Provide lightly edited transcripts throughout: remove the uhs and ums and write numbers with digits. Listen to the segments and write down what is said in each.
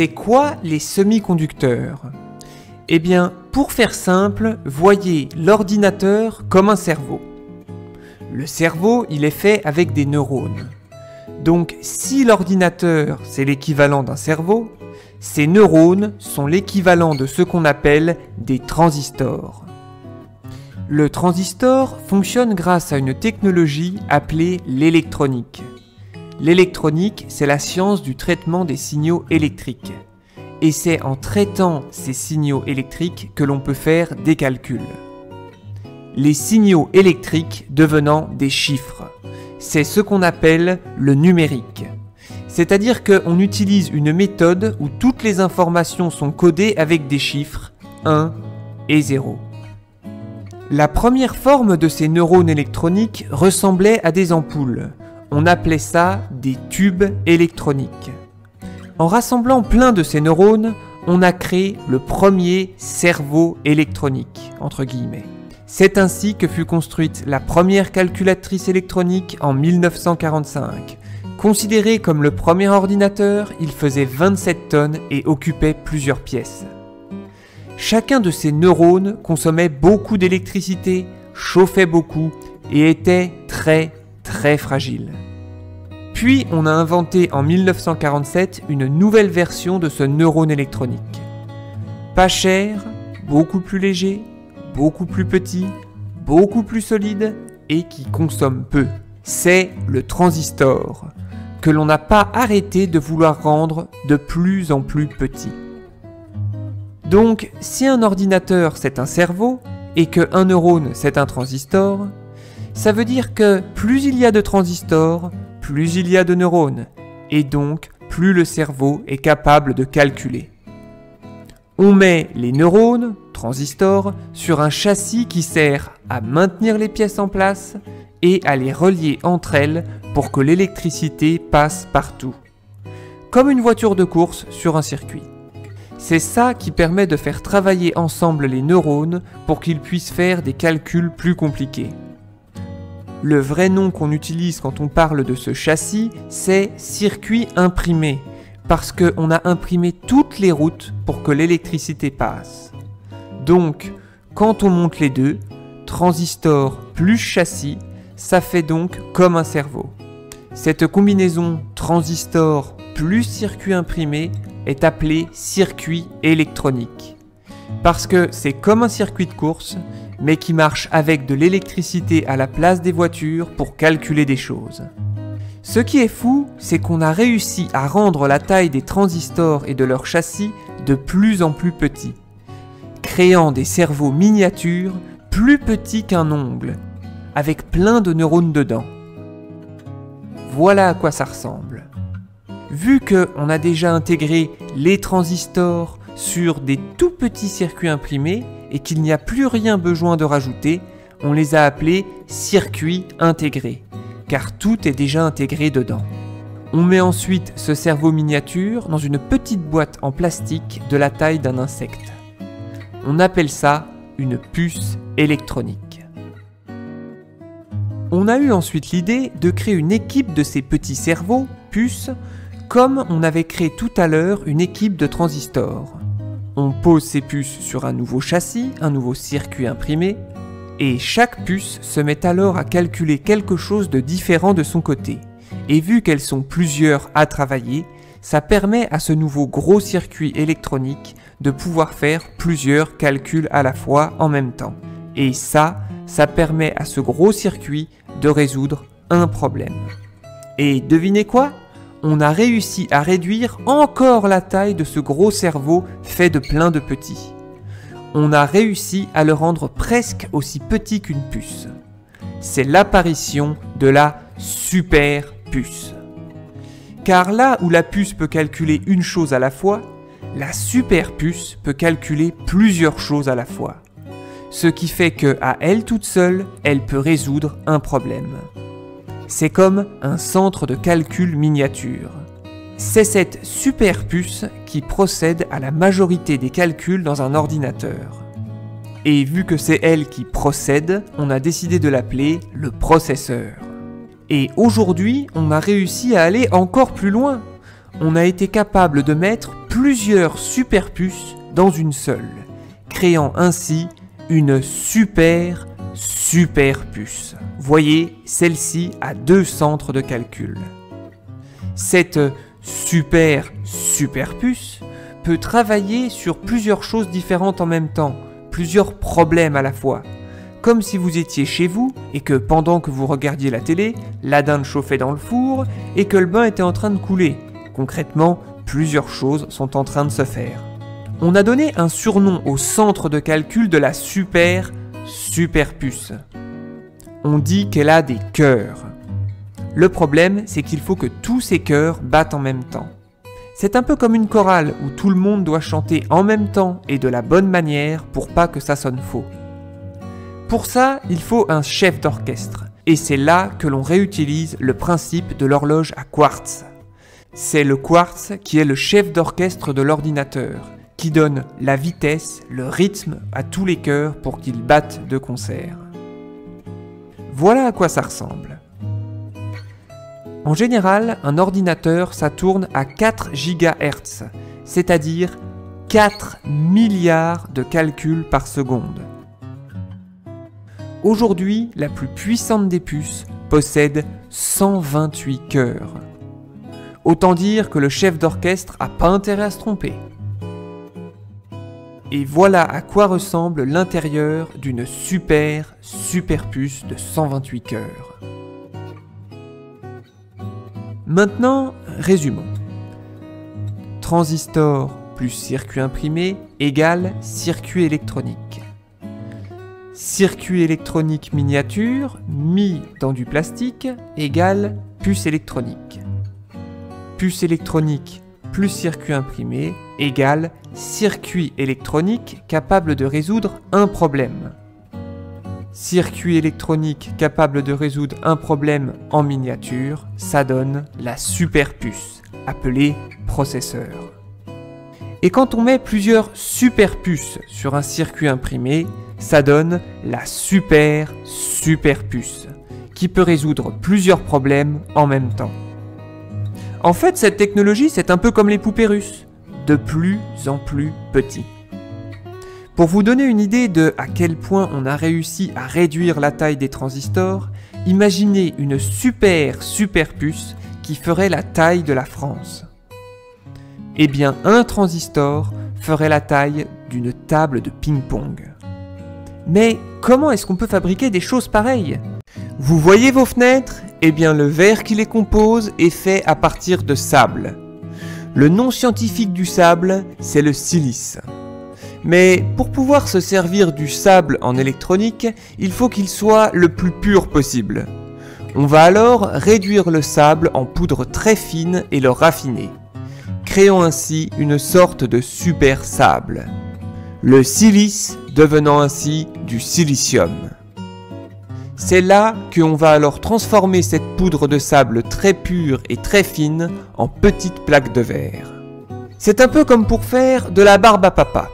c'est quoi les semi-conducteurs? Eh bien, pour faire simple, voyez l'ordinateur comme un cerveau. Le cerveau, il est fait avec des neurones. Donc, si l'ordinateur, c'est l'équivalent d'un cerveau, ces neurones sont l'équivalent de ce qu'on appelle des transistors. Le transistor fonctionne grâce à une technologie appelée l'électronique. L'électronique, c'est la science du traitement des signaux électriques. Et c'est en traitant ces signaux électriques que l'on peut faire des calculs. Les signaux électriques devenant des chiffres. C'est ce qu'on appelle le numérique. C'est-à-dire qu'on utilise une méthode où toutes les informations sont codées avec des chiffres 1 et 0. La première forme de ces neurones électroniques ressemblait à des ampoules. On appelait ça des tubes électroniques. En rassemblant plein de ces neurones, on a créé le premier cerveau électronique, entre guillemets. C'est ainsi que fut construite la première calculatrice électronique en 1945. Considéré comme le premier ordinateur, il faisait 27 tonnes et occupait plusieurs pièces. Chacun de ces neurones consommait beaucoup d'électricité, chauffait beaucoup et était très fragile. Puis on a inventé en 1947 une nouvelle version de ce neurone électronique. Pas cher, beaucoup plus léger, beaucoup plus petit, beaucoup plus solide et qui consomme peu. C'est le transistor, que l'on n'a pas arrêté de vouloir rendre de plus en plus petit. Donc, si un ordinateur c'est un cerveau, et qu'un neurone c'est un transistor, ça veut dire que plus il y a de transistors, plus il y a de neurones, et donc plus le cerveau est capable de calculer. On met les neurones, transistors, sur un châssis qui sert à maintenir les pièces en place et à les relier entre elles pour que l'électricité passe partout. Comme une voiture de course sur un circuit. C'est ça qui permet de faire travailler ensemble les neurones pour qu'ils puissent faire des calculs plus compliqués. Le vrai nom qu'on utilise quand on parle de ce châssis, c'est circuit imprimé, parce qu'on a imprimé toutes les routes pour que l'électricité passe. Donc, quand on monte les deux, transistor plus châssis, ça fait donc comme un cerveau. Cette combinaison transistor plus circuit imprimé est appelée circuit électronique. Parce que c'est comme un circuit de course, mais qui marche avec de l'électricité à la place des voitures pour calculer des choses. Ce qui est fou, c'est qu'on a réussi à rendre la taille des transistors et de leur châssis de plus en plus petits, créant des cerveaux miniatures plus petits qu'un ongle, avec plein de neurones dedans. Voilà à quoi ça ressemble. Vu qu'on a déjà intégré les transistors sur des tout petits circuits imprimés et qu'il n'y a plus rien besoin de rajouter, on les a appelés circuits intégrés, car tout est déjà intégré dedans. On met ensuite ce cerveau miniature dans une petite boîte en plastique de la taille d'un insecte. On appelle ça une puce électronique. On a eu ensuite l'idée de créer une équipe de ces petits cerveaux, puces, comme on avait créé tout à l'heure une équipe de transistors. On pose ces puces sur un nouveau châssis, un nouveau circuit imprimé, et chaque puce se met alors à calculer quelque chose de différent de son côté. Et vu qu'elles sont plusieurs à travailler, ça permet à ce nouveau gros circuit électronique de pouvoir faire plusieurs calculs à la fois en même temps. Et ça permet à ce gros circuit de résoudre un problème. Et devinez quoi ? On a réussi à réduire encore la taille de ce gros cerveau fait de plein de petits. On a réussi à le rendre presque aussi petit qu'une puce. C'est l'apparition de la super puce. Car là où la puce peut calculer une chose à la fois, la super puce peut calculer plusieurs choses à la fois. Ce qui fait qu'à elle toute seule, elle peut résoudre un problème. C'est comme un centre de calcul miniature. C'est cette super puce qui procède à la majorité des calculs dans un ordinateur. Et vu que c'est elle qui procède, on a décidé de l'appeler le processeur. Et aujourd'hui, on a réussi à aller encore plus loin. On a été capable de mettre plusieurs superpuces dans une seule, créant ainsi une superpuce. Voyez, celle-ci a 2 centres de calcul. Cette superpuce peut travailler sur plusieurs choses différentes en même temps, plusieurs problèmes à la fois. Comme si vous étiez chez vous et que pendant que vous regardiez la télé, la dinde chauffait dans le four et que le bain était en train de couler. Concrètement, plusieurs choses sont en train de se faire. On a donné un surnom au centre de calcul de la superpuce. On dit qu'elle a des cœurs. Le problème, c'est qu'il faut que tous ces cœurs battent en même temps. C'est un peu comme une chorale où tout le monde doit chanter en même temps et de la bonne manière pour pas que ça sonne faux. Pour ça, il faut un chef d'orchestre, et c'est là que l'on réutilise le principe de l'horloge à quartz. C'est le quartz qui est le chef d'orchestre de l'ordinateur, qui donne la vitesse, le rythme à tous les cœurs pour qu'ils battent de concert. Voilà à quoi ça ressemble. En général, un ordinateur, ça tourne à 4 GHz, c'est-à-dire 4 milliards de calculs par seconde. Aujourd'hui, la plus puissante des puces possède 128 cœurs. Autant dire que le chef d'orchestre n'a pas intérêt à se tromper. Et voilà à quoi ressemble l'intérieur d'une superpuce de 128 cœurs. Maintenant, résumons. Transistor plus circuit imprimé égale circuit électronique. Circuit électronique miniature mis dans du plastique égale puce électronique. Puce électronique plus circuit imprimé égale circuit électronique capable de résoudre un problème. Circuit électronique capable de résoudre un problème en miniature, ça donne la superpuce, appelée processeur. Et quand on met plusieurs superpuces sur un circuit imprimé, ça donne la superpuce, qui peut résoudre plusieurs problèmes en même temps. En fait, cette technologie, c'est un peu comme les poupées russes, de plus en plus petits. Pour vous donner une idée de à quel point on a réussi à réduire la taille des transistors, imaginez une superpuce qui ferait la taille de la France. Eh bien, un transistor ferait la taille d'une table de ping-pong. Mais comment est-ce qu'on peut fabriquer des choses pareilles? Vous voyez vos fenêtres? Eh bien, le verre qui les compose est fait à partir de sable. Le nom scientifique du sable, c'est le silice. Mais pour pouvoir se servir du sable en électronique, il faut qu'il soit le plus pur possible. On va alors réduire le sable en poudre très fine et le raffiner, créant ainsi une sorte de super sable. Le silice devenant ainsi du silicium. C'est là qu'on va alors transformer cette poudre de sable très pure et très fine en petites plaques de verre. C'est un peu comme pour faire de la barbe à papa.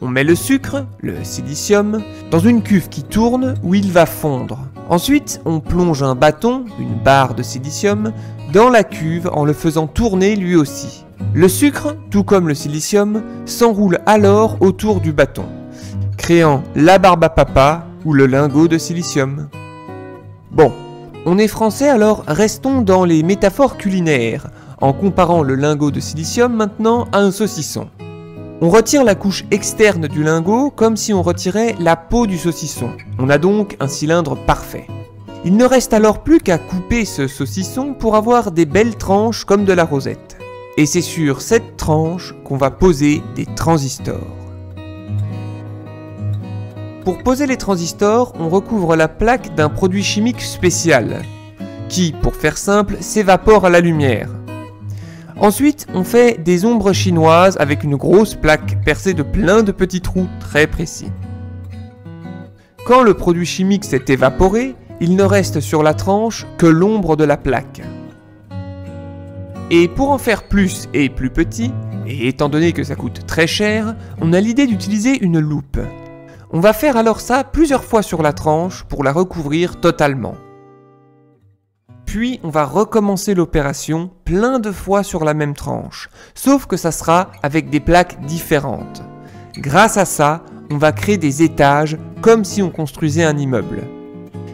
On met le sucre, le silicium, dans une cuve qui tourne où il va fondre. Ensuite, on plonge un bâton, une barre de silicium, dans la cuve en le faisant tourner lui aussi. Le sucre, tout comme le silicium, s'enroule alors autour du bâton, créant la barbe à papa ou le lingot de silicium. Bon, on est français alors restons dans les métaphores culinaires, en comparant le lingot de silicium maintenant à un saucisson. On retire la couche externe du lingot comme si on retirait la peau du saucisson. On a donc un cylindre parfait. Il ne reste alors plus qu'à couper ce saucisson pour avoir des belles tranches comme de la rosette. Et c'est sur cette tranche qu'on va poser des transistors. Pour poser les transistors, on recouvre la plaque d'un produit chimique spécial, qui, pour faire simple, s'évapore à la lumière. Ensuite, on fait des ombres chinoises avec une grosse plaque percée de plein de petits trous très précis. Quand le produit chimique s'est évaporé, il ne reste sur la tranche que l'ombre de la plaque. Et pour en faire plus et plus petit, et étant donné que ça coûte très cher, on a l'idée d'utiliser une loupe. On va faire alors ça plusieurs fois sur la tranche pour la recouvrir totalement. Puis on va recommencer l'opération plein de fois sur la même tranche, sauf que ça sera avec des plaques différentes. Grâce à ça, on va créer des étages comme si on construisait un immeuble.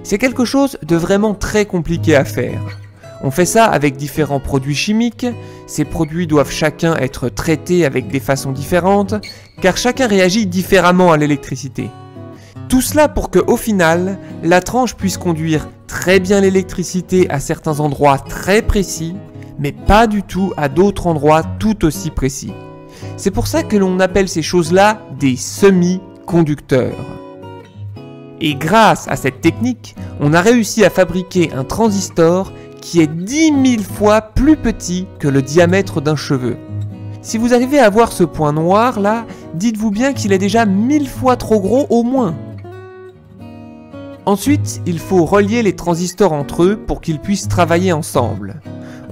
C'est quelque chose de vraiment très compliqué à faire. On fait ça avec différents produits chimiques, ces produits doivent chacun être traités avec des façons différentes, car chacun réagit différemment à l'électricité. Tout cela pour que, au final, la tranche puisse conduire très bien l'électricité à certains endroits très précis, mais pas du tout à d'autres endroits tout aussi précis. C'est pour ça que l'on appelle ces choses-là des semi-conducteurs. Et grâce à cette technique, on a réussi à fabriquer un transistor qui est 10 000 fois plus petit que le diamètre d'un cheveu. Si vous arrivez à voir ce point noir là, dites-vous bien qu'il est déjà 1000 fois trop gros au moins. Ensuite, il faut relier les transistors entre eux pour qu'ils puissent travailler ensemble.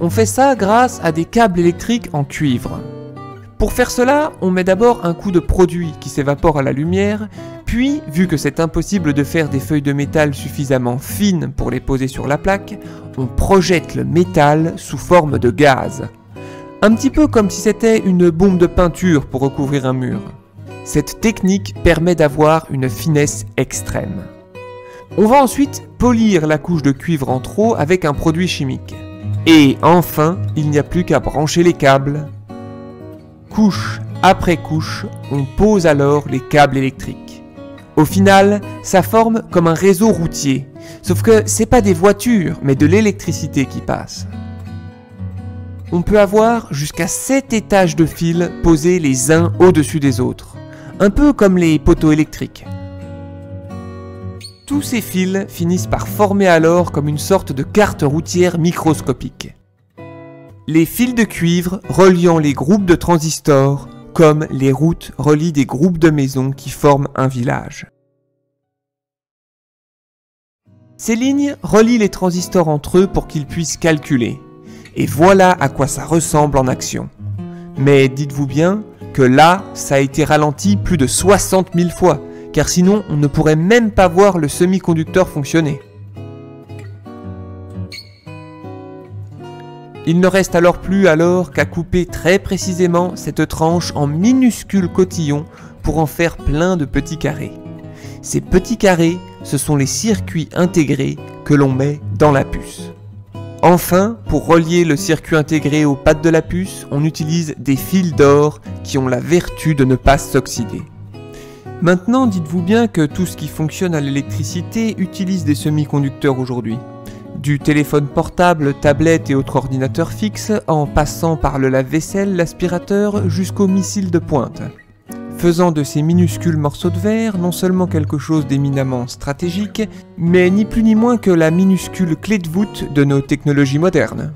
On fait ça grâce à des câbles électriques en cuivre. Pour faire cela, on met d'abord un coup de produit qui s'évapore à la lumière, puis, vu que c'est impossible de faire des feuilles de métal suffisamment fines pour les poser sur la plaque, on projette le métal sous forme de gaz. Un petit peu comme si c'était une bombe de peinture pour recouvrir un mur. Cette technique permet d'avoir une finesse extrême. On va ensuite polir la couche de cuivre en trop avec un produit chimique. Et enfin, il n'y a plus qu'à brancher les câbles. Couche après couche, on pose alors les câbles électriques. Au final, ça forme comme un réseau routier, sauf que c'est pas des voitures, mais de l'électricité qui passe. On peut avoir jusqu'à 7 étages de fils posés les uns au-dessus des autres, un peu comme les poteaux électriques. Tous ces fils finissent par former alors comme une sorte de carte routière microscopique. Les fils de cuivre reliant les groupes de transistors, comme les routes relient des groupes de maisons qui forment un village. Ces lignes relient les transistors entre eux pour qu'ils puissent calculer. Et voilà à quoi ça ressemble en action. Mais dites-vous bien que là, ça a été ralenti plus de 60 000 fois, car sinon on ne pourrait même pas voir le semi-conducteur fonctionner. Il ne reste alors plus qu'à couper très précisément cette tranche en minuscules cotillons pour en faire plein de petits carrés. Ces petits carrés, ce sont les circuits intégrés que l'on met dans la puce. Enfin, pour relier le circuit intégré aux pattes de la puce, on utilise des fils d'or qui ont la vertu de ne pas s'oxyder. Maintenant, dites-vous bien que tout ce qui fonctionne à l'électricité utilise des semi-conducteurs aujourd'hui. Du téléphone portable, tablette et autres ordinateurs fixes, en passant par le lave-vaisselle, l'aspirateur, jusqu'au missile de pointe. Faisant de ces minuscules morceaux de verre non seulement quelque chose d'éminemment stratégique, mais ni plus ni moins que la minuscule clé de voûte de nos technologies modernes.